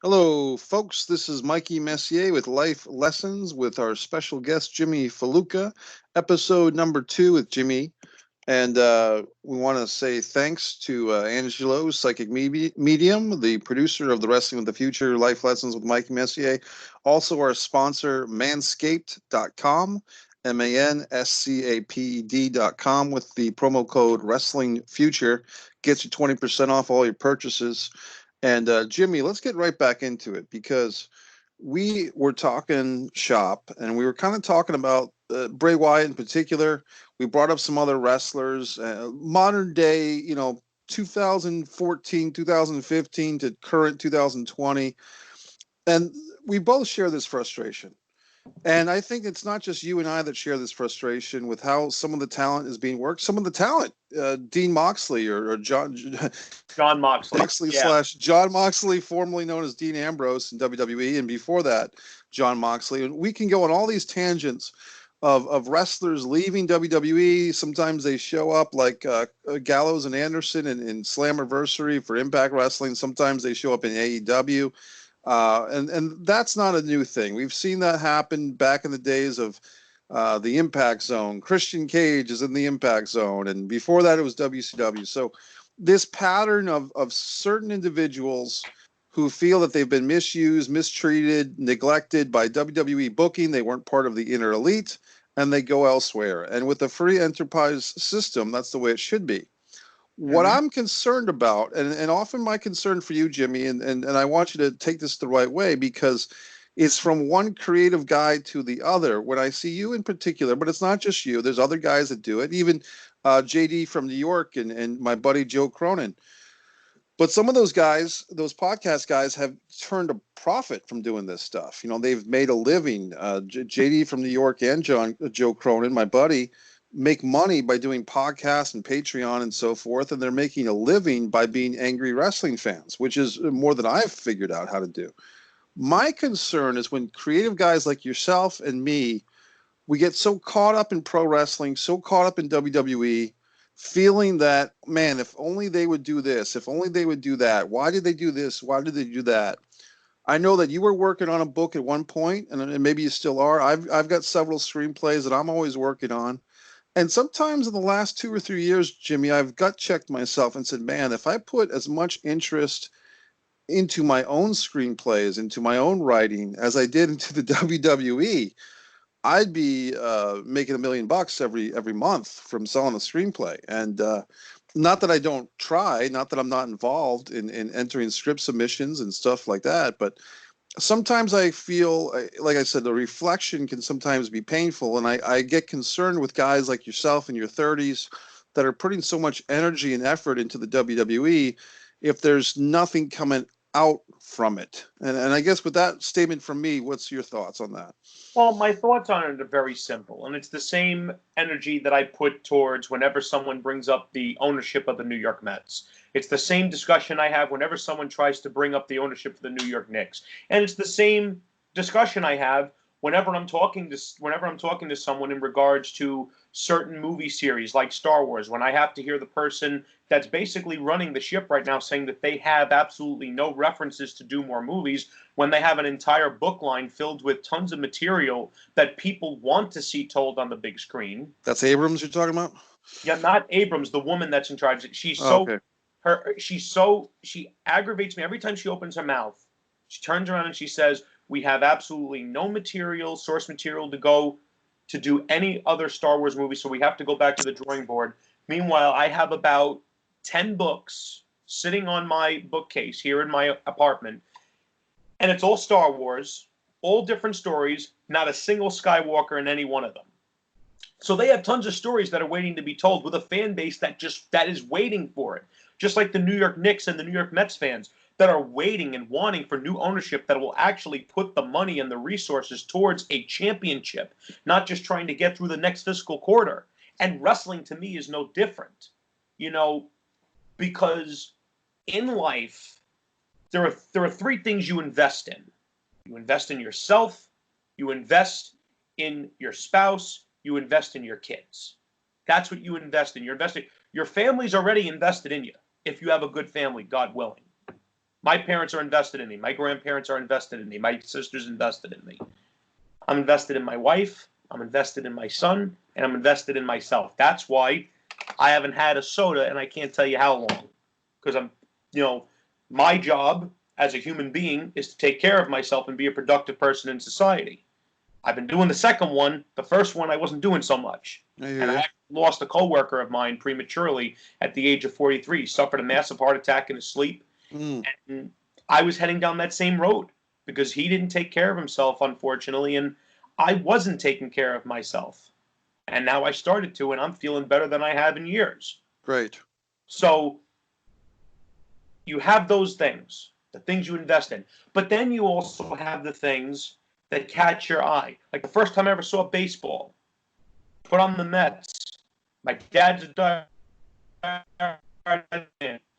Hello, folks. This is Mikey Messier with Life Lessons with our special guest, Jimmy Falluca, episode number 2 with Jimmy. And we want to say thanks to Angelo, Psychic Medium, the producer of the Wrestling with the Future Life Lessons with Mikey Messier. Also, our sponsor, manscaped.com, manscaped.com, with the promo code Wrestling Future. Gets you 20% off all your purchases. And Jimmy, let's get right back into it because we were talking shop and we were kind of talking about Bray Wyatt in particular. We brought up some other wrestlers, modern day, 2014, 2015 to current 2020. And we both share this frustration. And I think it's not just you and I that share this frustration with how some of the talent is being worked. Some of the talent, Dean Moxley or John John Moxley. Moxley slash John Moxley, formerly known as Dean Ambrose in WWE, and before that, John Moxley. And we can go on all these tangents of wrestlers leaving WWE. Sometimes they show up like Gallows and Anderson in Slammiversary for Impact Wrestling. Sometimes they show up in AEW. And that's not a new thing. We've seen that happen back in the days of the Impact Zone. Christian Cage is in the Impact Zone, and before that it was WCW. So this pattern of certain individuals who feel that they've been misused, mistreated, neglected by WWE booking, they weren't part of the inner elite, and they go elsewhere. And with the free enterprise system, that's the way it should be. What I'm concerned about, and often my concern for you, Jimmy, and I want you to take this the right way because it's from one creative guy to the other. When I see you in particular, but it's not just you, there's other guys that do it, even JD from New York and my buddy Joe Cronin. But some of those guys, those podcast guys, have turned a profit from doing this stuff. They've made a living. JD from New York and Joe Cronin, my buddy, make money by doing podcasts and Patreon and so forth, and they're making a living by being angry wrestling fans, which is more than I've figured out how to do. My concern is when creative guys like yourself and me, we get so caught up in pro wrestling, so caught up in WWE, feeling that, man, if only they would do this, if only they would do that. Why did they do this? Why did they do that? I know that you were working on a book at one point, and maybe you still are. I've got several screenplays that I'm always working on. And sometimes in the last 2 or 3 years, Jimmy, I've gut checked myself and said, man, if I put as much interest into my own screenplays, into my own writing, as I did into the WWE, I'd be making $1 million every month from selling a screenplay. And not that I don't try, not that I'm not involved in entering script submissions and stuff like that, but sometimes I feel, like I said, the reflection can sometimes be painful, and I get concerned with guys like yourself in your 30s that are putting so much energy and effort into the WWE if there's nothing coming out from it. And I guess with that statement from me, what's your thoughts on that? Well, my thoughts on it are very simple, and it's the same energy that I put towards whenever someone brings up the ownership of the New York Mets. It's the same discussion I have whenever someone tries to bring up the ownership of the New York Knicks, and it's the same discussion I have whenever I'm talking to someone in regards to certain movie series like Star Wars. When I have to hear the person that's basically running the ship right now saying that they have absolutely no references to do more movies when they have an entire book line filled with tons of material that people want to see told on the big screen. That's Abrams you're talking about? Yeah, not Abrams, the woman that's in charge. Okay. She aggravates me every time she opens her mouth. She turns around and she says, "We have absolutely no source material to go to do any other Star Wars movie, so we have to go back to the drawing board." Meanwhile, I have about 10 books sitting on my bookcase here in my apartment, and it's all Star Wars, all different stories, not a single Skywalker in any one of them. So they have tons of stories that are waiting to be told with a fan base that is waiting for it. Just like the New York Knicks and the New York Mets fans that are waiting and wanting for new ownership that will actually put the money and the resources towards a championship, not just trying to get through the next fiscal quarter. And wrestling to me is no different, because in life, there are three things you invest in. You invest in yourself, you invest in your spouse, you invest in your kids. That's what you invest in. You're investing. Your family's already invested in you if you have a good family, God willing. My parents are invested in me. My grandparents are invested in me. My sister's invested in me. I'm invested in my wife. I'm invested in my son, and I'm invested in myself. That's why I haven't had a soda, and I can't tell you how long. Because my job as a human being is to take care of myself and be a productive person in society. I've been doing the second one. The first one I wasn't doing so much. And I lost a coworker of mine prematurely at the age of 43. He suffered a massive heart attack in his sleep. And I was heading down that same road because he didn't take care of himself, unfortunately, and I wasn't taking care of myself. And now I started to, and I'm feeling better than I have in years. Great. So you have those things, the things you invest in. But then you also have the things that catch your eye. Like the first time I ever saw baseball, put on the Mets. My dad's a diehard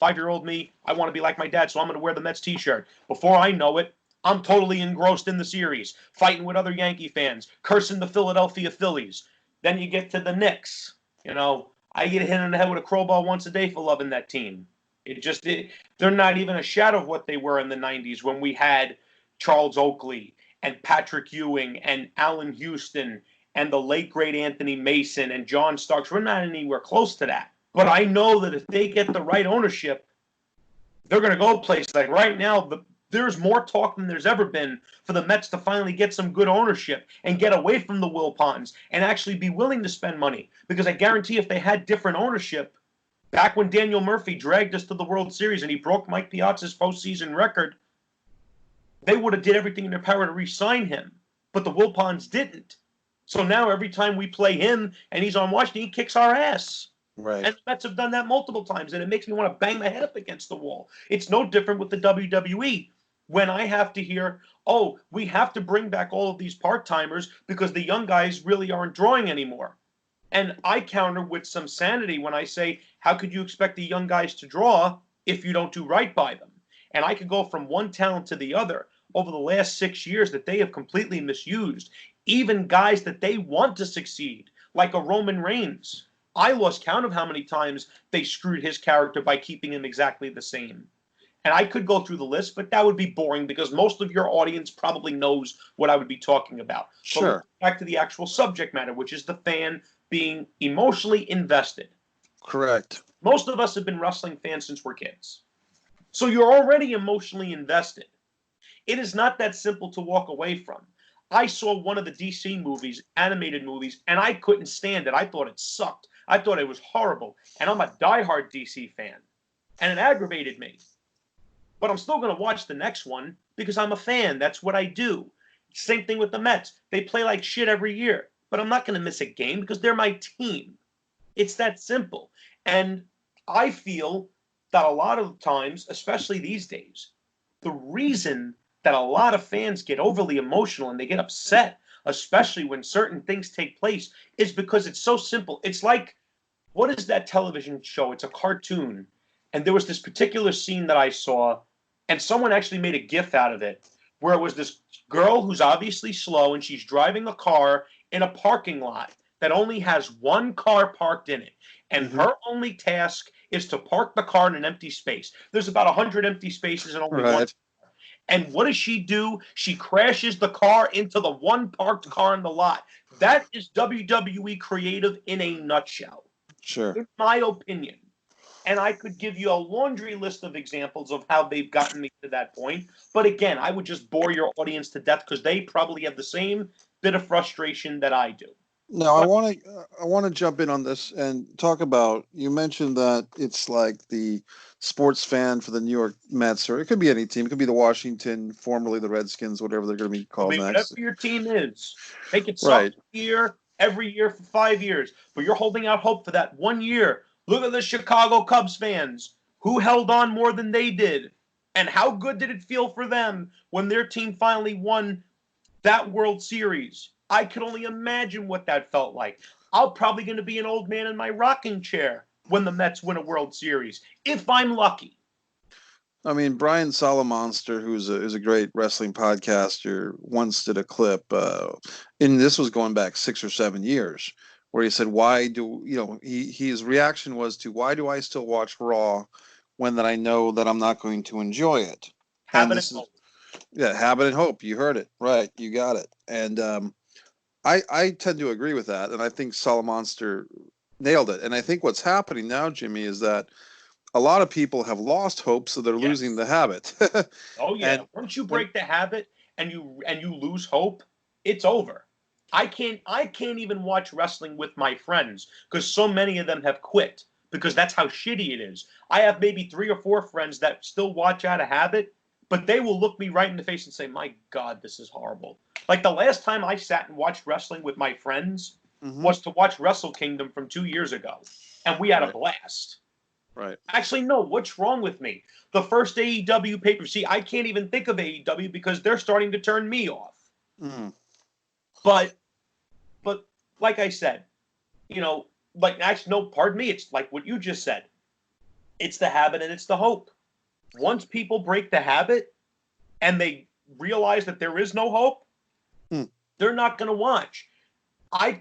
5-year-old me. I want to be like my dad, so I'm going to wear the Mets t-shirt. Before I know it, I'm totally engrossed in the series, fighting with other Yankee fans, cursing the Philadelphia Phillies. Then you get to the Knicks. I get hit in the head with a crowbar once a day for loving that team. They're not even a shadow of what they were in the 90s when we had Charles Oakley and Patrick Ewing and Allen Houston and the late great Anthony Mason and John Starks. We're not anywhere close to that. But I know that if they get the right ownership, they're going to go places. Like right now, there's more talk than there's ever been for the Mets to finally get some good ownership and get away from the Wilpons and actually be willing to spend money. Because I guarantee if they had different ownership, back when Daniel Murphy dragged us to the World Series and he broke Mike Piazza's postseason record, they would have did everything in their power to re-sign him. But the Wilpons didn't. So now every time we play him and he's on Washington, he kicks our ass. Right. And the Mets have done that multiple times, and it makes me want to bang my head up against the wall. It's no different with the WWE. When I have to hear, oh, we have to bring back all of these part-timers because the young guys really aren't drawing anymore. And I counter with some sanity when I say, how could you expect the young guys to draw if you don't do right by them? And I could go from one talent to the other over the last 6 years that they have completely misused. Even guys that they want to succeed, like a Roman Reigns. I lost count of how many times they screwed his character by keeping him exactly the same. And I could go through the list, but that would be boring because most of your audience probably knows what I would be talking about. Sure. But back to the actual subject matter, which is the fan being emotionally invested. Correct. Most of us have been wrestling fans since we're kids. So you're already emotionally invested. It is not that simple to walk away from. I saw one of the DC movies, animated movies, and I couldn't stand it. I thought it sucked. I thought it was horrible. And I'm a diehard DC fan. And it aggravated me. But I'm still going to watch the next one because I'm a fan. That's what I do. Same thing with the Mets. They play like shit every year. But I'm not going to miss a game because they're my team. It's that simple. And I feel that a lot of times, especially these days, the reason that a lot of fans get overly emotional and they get upset, especially when certain things take place, is because it's so simple. It's like, what is that television show? It's a cartoon. And there was this particular scene that I saw, and someone actually made a GIF out of it, where it was this girl who's obviously slow, and she's driving a car in a parking lot that only has one car parked in it. And her only task is to park the car in an empty space. There's about 100 empty spaces and only one. And what does she do? She crashes the car into the one parked car in the lot. That is WWE creative in a nutshell. Sure. In my opinion. And I could give you a laundry list of examples of how they've gotten me to that point. But again, I would just bore your audience to death because they probably have the same bit of frustration that I do. No, I want to jump in on this and talk about, you mentioned that it's like the sports fan for the New York Mets, or it could be any team. It could be the Washington, formerly the Redskins, whatever they're going to be called next. Whatever your team is. Make it suck every year for 5 years. But you're holding out hope for that 1 year. Look at the Chicago Cubs fans. Who held on more than they did? And how good did it feel for them when their team finally won that World Series? I could only imagine what that felt like. I'm probably going to be an old man in my rocking chair when the Mets win a World Series, if I'm lucky. I mean, Brian Solomonster, who's a great wrestling podcaster, once did a clip, and this was going back 6 or 7 years, where he said, his reaction was to, why do I still watch Raw when that I know that I'm not going to enjoy it. And Habit and this is hope. yeah, habit and hope. You heard it right. You got it. And I tend to agree with that, and I think Salamonster nailed it. And I think what's happening now, Jimmy, is that a lot of people have lost hope, so they're losing Yes. the habit. Oh yeah. and Once you and break the habit and you lose hope, it's over. I can't even watch wrestling with my friends because so many of them have quit because that's how shitty it is. I have maybe 3 or 4 friends that still watch out of habit, but they will look me right in the face and say, "My God, this is horrible." Like the last time I sat and watched wrestling with my friends hmm was to watch Wrestle Kingdom from 2 years ago, and we had a right, blast. right. Actually, no. What's wrong with me? The first AEW pay per see, I can't even think of AEW because they're starting to turn me off. Mm. But but like I said, like actually no, pardon me, it's like what you just said. It's the habit and it's the hope. Once people break the habit and they realize that there is no hope, Mm. they're not going to watch. I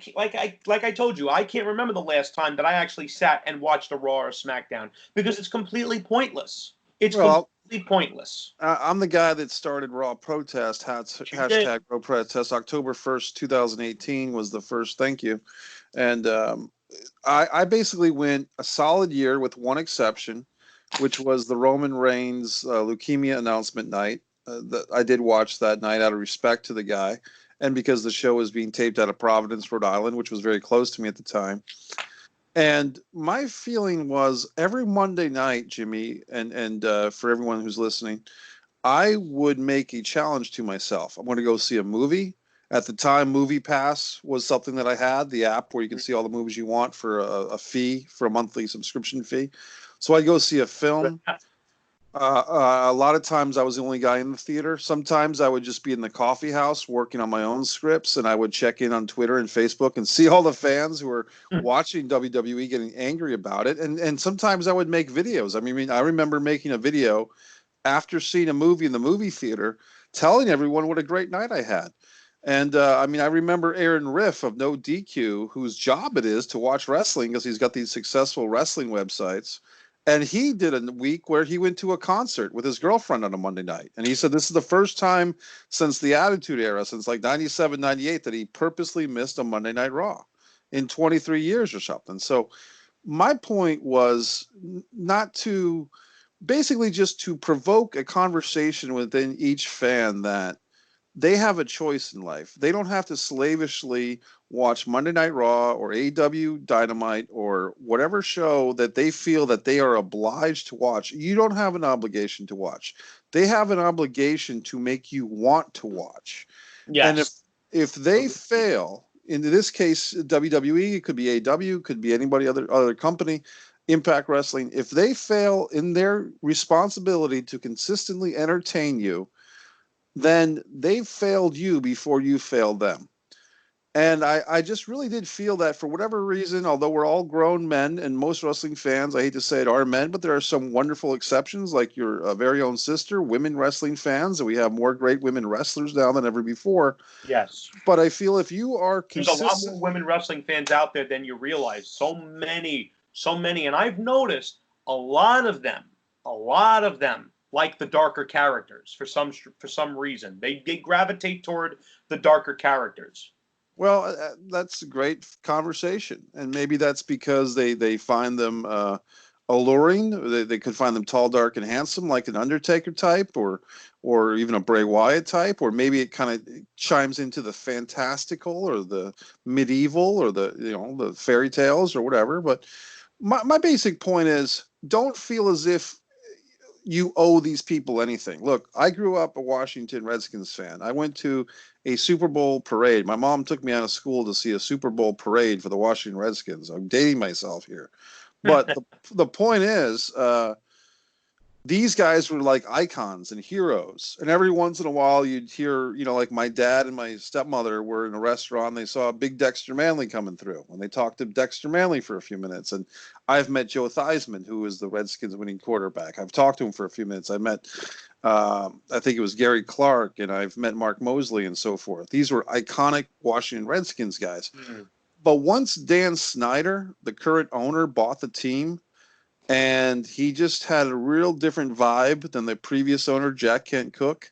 told you, I can't remember the last time that I actually sat and watched a Raw or a SmackDown because it's completely pointless. It's Well, completely pointless. I'm the guy that started Raw Protest, You did. hashtag Raw Protest. October 1st, 2018 was the first thank you. And I basically went a solid year with one exception, which was the Roman Reigns leukemia announcement night. I did watch that night out of respect to the guy, and because the show was being taped out of Providence, Rhode Island, which was very close to me at the time. And my feeling was every Monday night, Jimmy, and for everyone who's listening, I would make a challenge to myself. I'm going to go see a movie. At the time, Movie Pass was something that I had, the app where you can see all the movies you want for a fee, for a monthly subscription fee. So I'd go see a film. A lot of times I was the only guy in the theater. Sometimes I would just be in the coffee house working on my own scripts, and I would check in on Twitter and Facebook and see all the fans who were watching WWE getting angry about it. And sometimes I would make videos. I remember making a video after seeing a movie in the movie theater, telling everyone what a great night I had. And I remember Aaron Riff of No DQ, whose job it is to watch wrestling because he's got these successful wrestling websites. And he did a week where he went to a concert with his girlfriend on a Monday night. And he said this is the first time since the Attitude Era, since like 97, 98, that he purposely missed a Monday Night Raw in 23 years or something. So my point was not to basically just to provoke a conversation within each fan that they have a choice in life. They don't have to slavishly watch Monday Night Raw or AEW Dynamite or whatever show that they feel that they are obliged to watch. You don't have an obligation to watch. They have an obligation to make you want to watch. And Yes. if they fail, in this case WWE, it could be AEW, could be anybody other company, Impact Wrestling, if they fail in their responsibility to consistently entertain you, then they've failed you before you failed them. And I just really did feel that for whatever reason, although we're all grown men and most wrestling fans, I hate to say it, are men, but there are some wonderful exceptions, like your very own sister, women wrestling fans, and we have more great women wrestlers now than ever before. Yes. But I feel if you are There's a lot consistent, more women wrestling fans out there than you realize. So many, and I've noticed a lot of them like the darker characters for some reason. They gravitate toward the darker characters. well, that's a great conversation, and maybe that's because they find them alluring. They could find them tall, dark, and handsome, like an Undertaker type, or even a Bray Wyatt type, or maybe it kind of chimes into the fantastical or the medieval or the fairy tales or whatever. But my basic point is, don't feel as if you owe these people anything. Look, I grew up a Washington Redskins fan. I went to a Super Bowl parade. My mom took me out of school to see a Super Bowl parade for the Washington Redskins. I'm dating myself here. But the point is, these guys were like icons and heroes. And every once in a while, you'd hear, like my dad and my stepmother were in a restaurant. They saw a big Dexter Manley coming through, and they talked to Dexter Manley for a few minutes. And I've met Joe Theismann, who is the Redskins winning quarterback. I've talked to him for a few minutes. I met, I think it was Gary Clark, and I've met Mark Mosley and so forth. These were iconic Washington Redskins guys. Mm. But once Dan Snyder, the current owner, bought the team, and he just had a real different vibe than the previous owner, Jack Kent Cooke.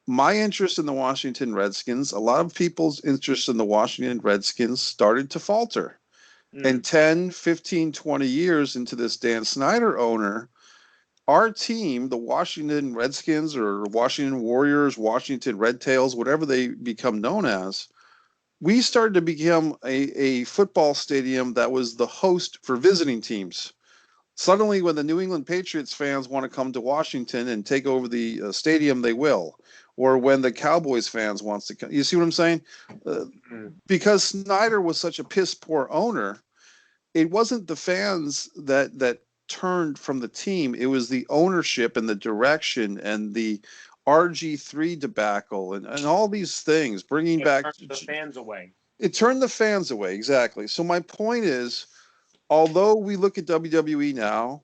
My interest in the Washington Redskins, a lot of people's interest in the Washington Redskins started to falter. And 10, 15, 20 years into this Dan Snyder owner, our team, the Washington Redskins or Washington Warriors, Washington Red Tails, whatever they become known as, we started to become a football stadium that was the host for visiting teams. Suddenly, when the New England Patriots fans want to come to Washington and take over the stadium, they will. Or when the Cowboys fans wants to come. You see what I'm saying? Because Snyder was such a piss poor owner, it wasn't the fans that turned from the team. It was the ownership and the direction and the RG3 debacle and all these things, bringing back the fans away. It turned the fans away, exactly. So my point is, although we look at WWE now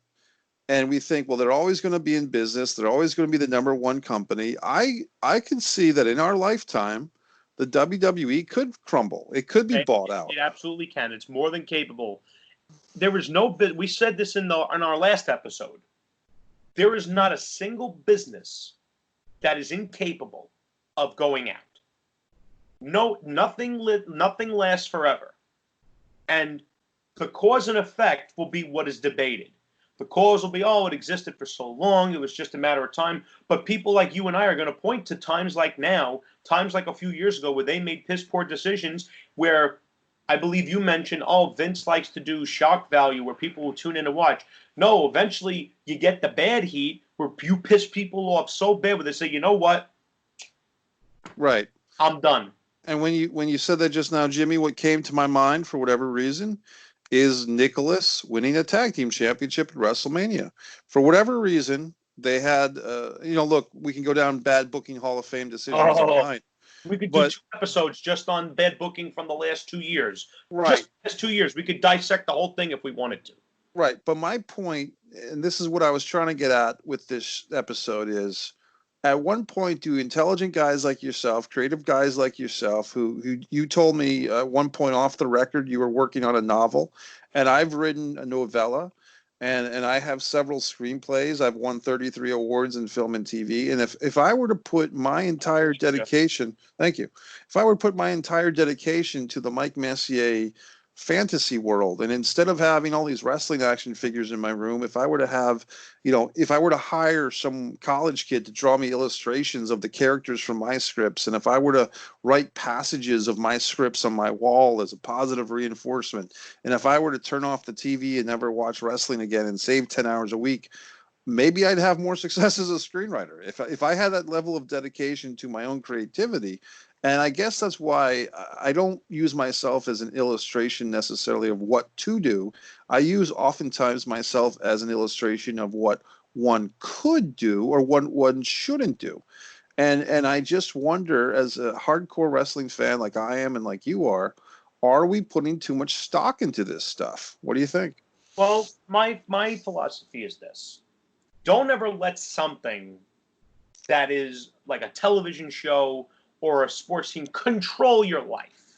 and we think, well, they're always going to be in business, they're always going to be the number one company, I can see that in our lifetime, the WWE could crumble. It could be bought out. It absolutely can. It's more than capable. There is no bit. We said this in our last episode. There is not a single business that is incapable of going out. No, nothing lasts forever, and the cause and effect will be what is debated. The cause will be, oh, it existed for so long, it was just a matter of time. But people like you and I are going to point to times like now, times like a few years ago, where they made piss poor decisions where I believe you mentioned, oh, Vince likes to do shock value where people will tune in to watch. No, eventually you get the bad heat where you piss people off so bad where they say, you know what? Right. I'm done. And when you said that just now, Jimmy, what came to my mind for whatever reason is Nicholas winning a tag team championship at WrestleMania. For whatever reason, they had, look, we can go down bad booking Hall of Fame decisions all night. We could do 2 episodes just on bad booking from the last 2 years. Right. Just the last 2 years. We could dissect the whole thing if we wanted to. Right. But my point, and this is what I was trying to get at with this episode, is at one point, do intelligent guys like yourself, creative guys like yourself, who you told me at one point off the record you were working on a novel, and I've written a novella, and I have several screenplays. I've won 33 awards in film and TV. And if I were to put my entire dedication, thank you, if I were to put my entire dedication to the Mike Messier fantasy world, and instead of having all these wrestling action figures in my room, if I were to have, if I were to hire some college kid to draw me illustrations of the characters from my scripts, and if I were to write passages of my scripts on my wall as a positive reinforcement, and if I were to turn off the TV and never watch wrestling again and save 10 hours a week, maybe I'd have more success as a screenwriter. If I had that level of dedication to my own creativity. And I guess that's why I don't use myself as an illustration necessarily of what to do. I use oftentimes myself as an illustration of what one could do or what one shouldn't do. And I just wonder, as a hardcore wrestling fan like I am and like you are we putting too much stock into this stuff? What do you think? Well, my philosophy is this. Don't ever let something that is like a television show or a sports team control your life.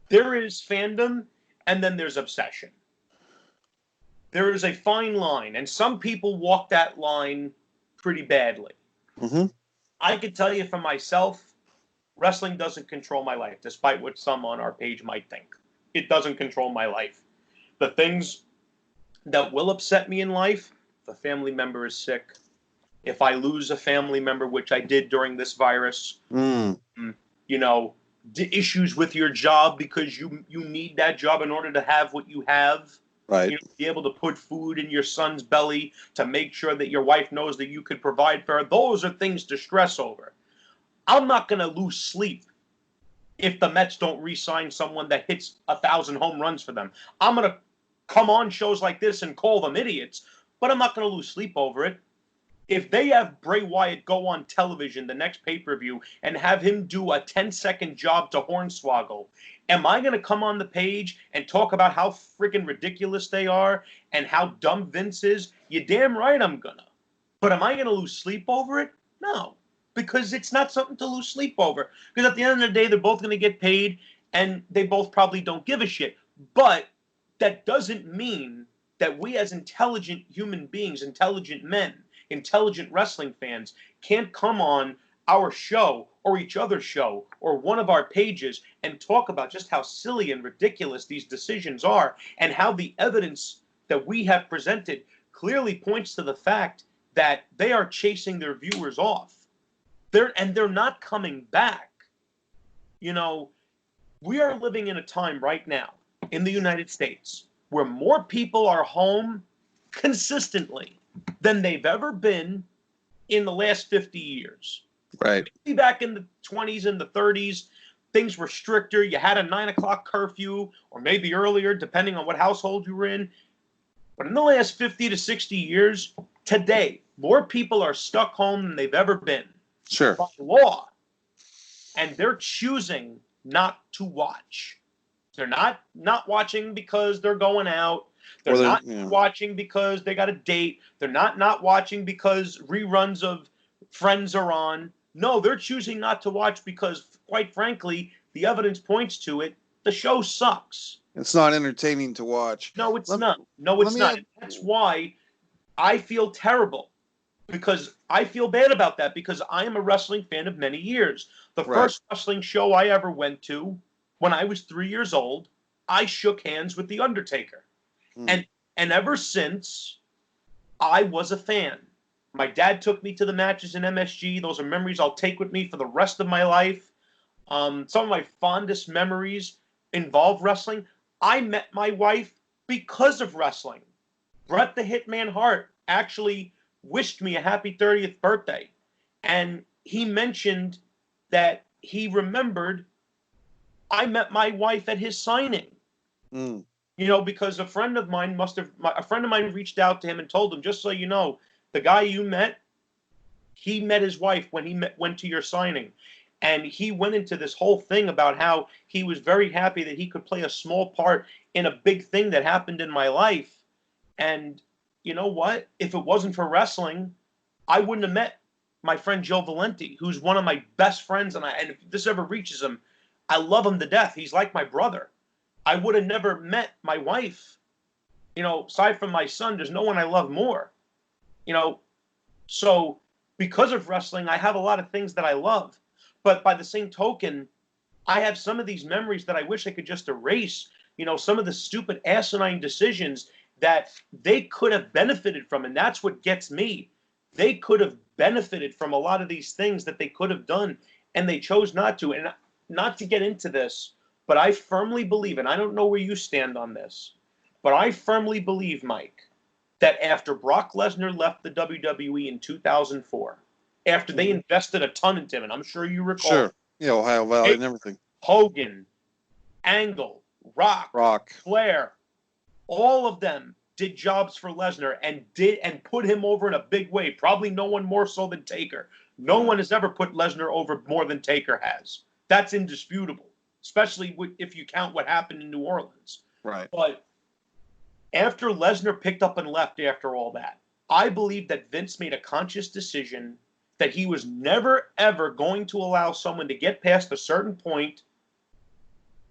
There is fandom, and then there's obsession. There is a fine line, and some people walk that line pretty badly. Mm-hmm. I could tell you for myself, wrestling doesn't control my life, despite what some on our page might think. It doesn't control my life. The things that will upset me in life, if a family member is sick, if I lose a family member, which I did during this virus, issues with your job because you need that job in order to have what you have. Right. Be able to put food in your son's belly to make sure that your wife knows that you could provide for her. Those are things to stress over. I'm not going to lose sleep if the Mets don't re-sign someone that hits 1,000 home runs for them. I'm going to come on shows like this and call them idiots, but I'm not going to lose sleep over it. If they have Bray Wyatt go on television the next pay-per-view and have him do a 10-second job to Hornswoggle, am I going to come on the page and talk about how freaking ridiculous they are and how dumb Vince is? You're damn right I'm going to. But am I going to lose sleep over it? No, because it's not something to lose sleep over. Because at the end of the day, they're both going to get paid, and they both probably don't give a shit. But that doesn't mean that we as intelligent human beings, intelligent men, intelligent wrestling fans can't come on our show or each other's show or one of our pages and talk about just how silly and ridiculous these decisions are and how the evidence that we have presented clearly points to the fact that they are chasing their viewers off. They're not coming back. You know, we are living in a time right now in the United States where more people are home consistently than they've ever been in the last 50 years. Right. Maybe back in the 20s and the 30s, things were stricter. You had a 9 o'clock curfew, or maybe earlier, depending on what household you were in. But in the last 50 to 60 years, today, more people are stuck home than they've ever been. Sure. By law. And they're choosing not to watch. They're not watching because they're going out. They're not watching because they got a date. They're not watching because reruns of Friends are on. No, they're choosing not to watch because, quite frankly, the evidence points to it. The show sucks. It's not entertaining to watch. No, it's not. No, it's not. That's why I feel terrible. Because I feel bad about that because I am a wrestling fan of many years. The first wrestling show I ever went to when I was 3 years old, I shook hands with The Undertaker. And ever since, I was a fan. My dad took me to the matches in MSG. Those are memories I'll take with me for the rest of my life. Some of my fondest memories involve wrestling. I met my wife because of wrestling. Bret the Hitman Hart actually wished me a happy 30th birthday. And he mentioned that he remembered I met my wife at his signing. You know, because a friend of mine reached out to him and told him, just so you know, the guy you met, he met his wife when he went to your signing. And he went into this whole thing about how he was very happy that he could play a small part in a big thing that happened in my life. And you know what? If it wasn't for wrestling, I wouldn't have met my friend Joe Valenti, who's one of my best friends. And if this ever reaches him, I love him to death. He's like my brother. I would have never met my wife. You know, aside from my son, there's no one I love more. You know, so because of wrestling, I have a lot of things that I love. But by the same token, I have some of these memories that I wish I could just erase. You know, some of the stupid asinine decisions that they could have benefited from. And that's what gets me. They could have benefited from a lot of these things that they could have done, and they chose not to. And not to get into this, but I firmly believe, and I don't know where you stand on this, but I firmly believe, Mike, that after Brock Lesnar left the WWE in 2004, after they invested a ton into him, and I'm sure you recall. Sure. Yeah, Ohio Valley and everything. Hogan, Angle, Rock, Flair, all of them did jobs for Lesnar and put him over in a big way. Probably no one more so than Taker. No one has ever put Lesnar over more than Taker has. That's indisputable, especially if you count what happened in New Orleans. Right. But after Lesnar picked up and left after all that, I believe that Vince made a conscious decision that he was never, ever going to allow someone to get past a certain point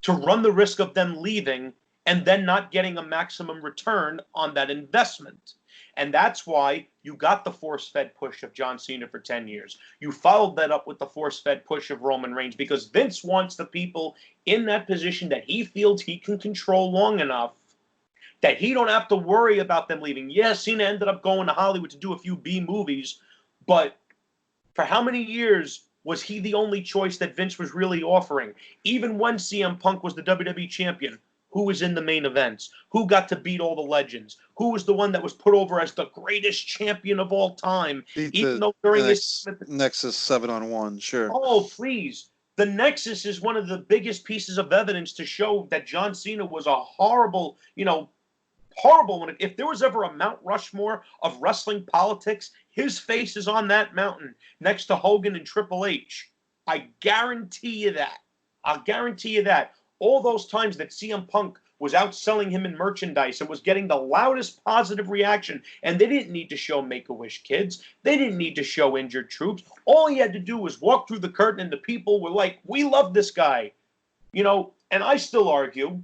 to run the risk of them leaving and then not getting a maximum return on that investment. And that's why you got the force-fed push of John Cena for 10 years. You followed that up with the force-fed push of Roman Reigns because Vince wants the people in that position that he feels he can control long enough that he don't have to worry about them leaving. Yes, Cena ended up going to Hollywood to do a few B movies, but for how many years was he the only choice that Vince was really offering? Even when CM Punk was the WWE champion, who was in the main events? Who got to beat all the legends? Who was the one that was put over as the greatest champion of all time? Even though during his Nexus 7-on-1, sure. Oh, please. The Nexus is one of the biggest pieces of evidence to show that John Cena was a horrible, horrible one. If there was ever a Mount Rushmore of wrestling politics, his face is on that mountain next to Hogan and Triple H. I guarantee you that. I'll guarantee you that. All those times that CM Punk was outselling him in merchandise and was getting the loudest positive reaction, and they didn't need to show Make-A-Wish kids. They didn't need to show injured troops. All he had to do was walk through the curtain, and the people were like, we love this guy. And I still argue,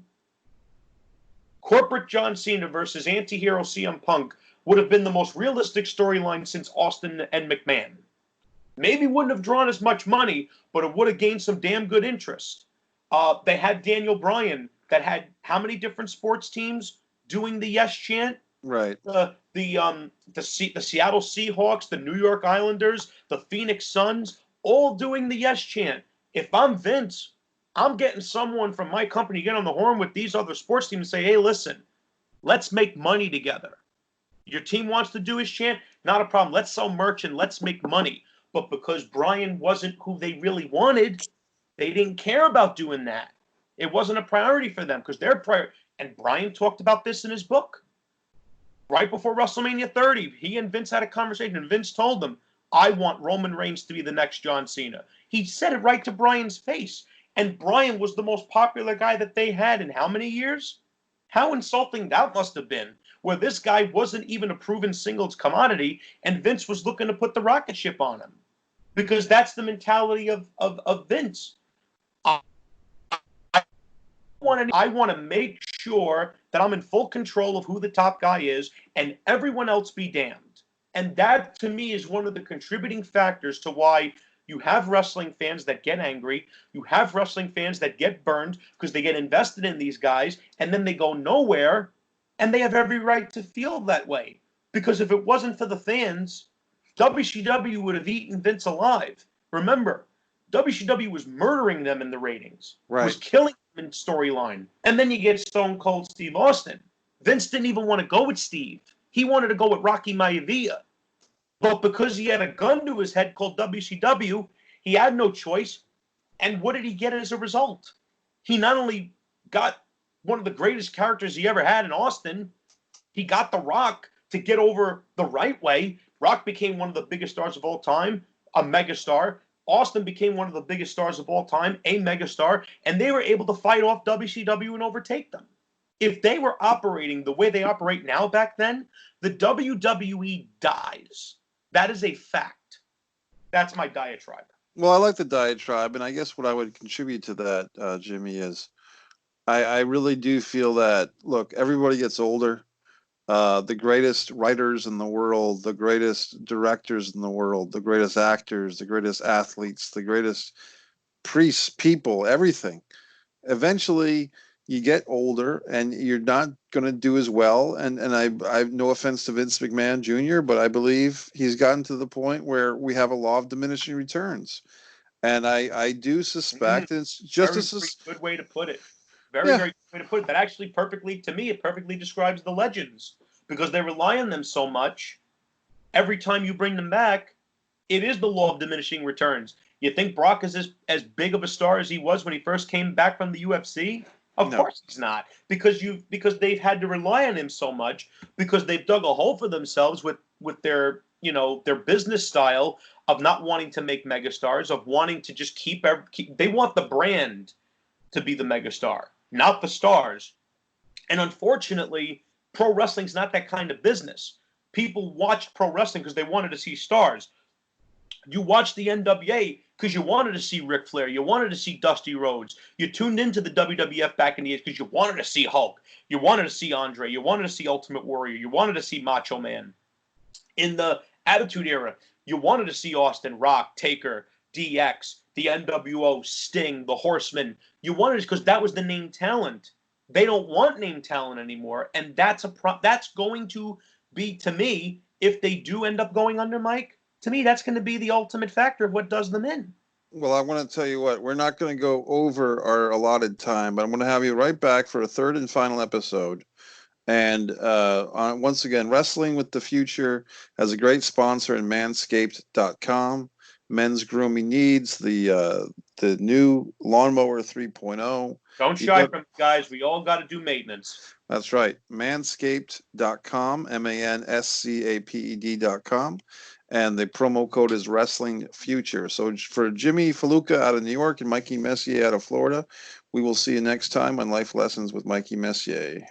corporate John Cena versus anti-hero CM Punk would have been the most realistic storyline since Austin and McMahon. Maybe wouldn't have drawn as much money, but it would have gained some damn good interest. They had Daniel Bryan that had how many different sports teams doing the yes chant? Right. The Seattle Seahawks, the New York Islanders, the Phoenix Suns, all doing the yes chant. If I'm Vince, I'm getting someone from my company to get on the horn with these other sports teams and say, hey, listen, let's make money together. Your team wants to do his chant, not a problem. Let's sell merch and let's make money. But because Bryan wasn't who they really wanted, they didn't care about doing that. It wasn't a priority for them because their priority. And Bryan talked about this in his book. Right before WrestleMania 30, he and Vince had a conversation, and Vince told them, I want Roman Reigns to be the next John Cena. He said it right to Bryan's face. And Bryan was the most popular guy that they had in how many years? How insulting that must have been, where this guy wasn't even a proven singles commodity, and Vince was looking to put the rocket ship on him. Because that's the mentality of Vince. I want to make sure that I'm in full control of who the top guy is, and everyone else be damned. And that, to me, is one of the contributing factors to why you have wrestling fans that get angry. You have wrestling fans that get burned because they get invested in these guys, and then they go nowhere, and they have every right to feel that way. Because if it wasn't for the fans, WCW would have eaten Vince alive. Remember, WCW was murdering them in the ratings. Right. Was killing them in storyline. And then you get Stone Cold Steve Austin. Vince didn't even want to go with Steve. He wanted to go with Rocky Maivia. But because he had a gun to his head called WCW, he had no choice. And what did he get as a result? He not only got one of the greatest characters he ever had in Austin, he got The Rock to get over the right way. Rock became one of the biggest stars of all time, a megastar. Austin became one of the biggest stars of all time, a megastar, and they were able to fight off WCW and overtake them. If they were operating the way they operate now back then, the WWE dies. That is a fact. That's my diatribe. Well, I like the diatribe, and I guess what I would contribute to that, Jimmy, is I really do feel that, look, everybody gets older. The greatest writers in the world, the greatest directors in the world, the greatest actors, the greatest athletes, the greatest priests, people, everything. Eventually, you get older and you're not going to do as well. And I no offense to Vince McMahon Jr., but I believe he's gotten to the point where we have a law of diminishing returns. And I do suspect it's just very good way to put it. Very good way to put it. That actually to me, it perfectly describes the Legends because they rely on them so much. Every time you bring them back, it is the law of diminishing returns. You think Brock is as big of a star as he was when he first came back from the UFC? Of course he's not, because they've had to rely on him so much because they've dug a hole for themselves with their their business style of not wanting to make megastars, of wanting to just keep they want the brand to be the megastar, not the stars. And unfortunately, pro wrestling's not that kind of business. People watched pro wrestling because they wanted to see stars. You watched the NWA because you wanted to see Ric Flair. You wanted to see Dusty Rhodes. You tuned into the WWF back in the 80s because you wanted to see Hulk. You wanted to see Andre. You wanted to see Ultimate Warrior. You wanted to see Macho Man. In the Attitude Era, you wanted to see Austin, Rock, Taker, DX, the NWO, Sting, the Horsemen. You wanted it because that was the name talent. They don't want name talent anymore, and that's going to be, to me, if they do end up going under, Mike, to me, that's going to be the ultimate factor of what does them in. Well, I want to tell you what, we're not going to go over our allotted time, but I'm going to have you right back for a third and final episode. And once again, Wrestling with the Future has a great sponsor in manscaped.com. Men's grooming needs, the new lawnmower 3.0. Don't shy from it, guys. We all got to do maintenance. That's right. Manscaped.com, manscaped.com. And the promo code is Wrestling Future. So for Jimmy Falluca out of New York and Mikey Messier out of Florida, we will see you next time on Life Lessons with Mikey Messier.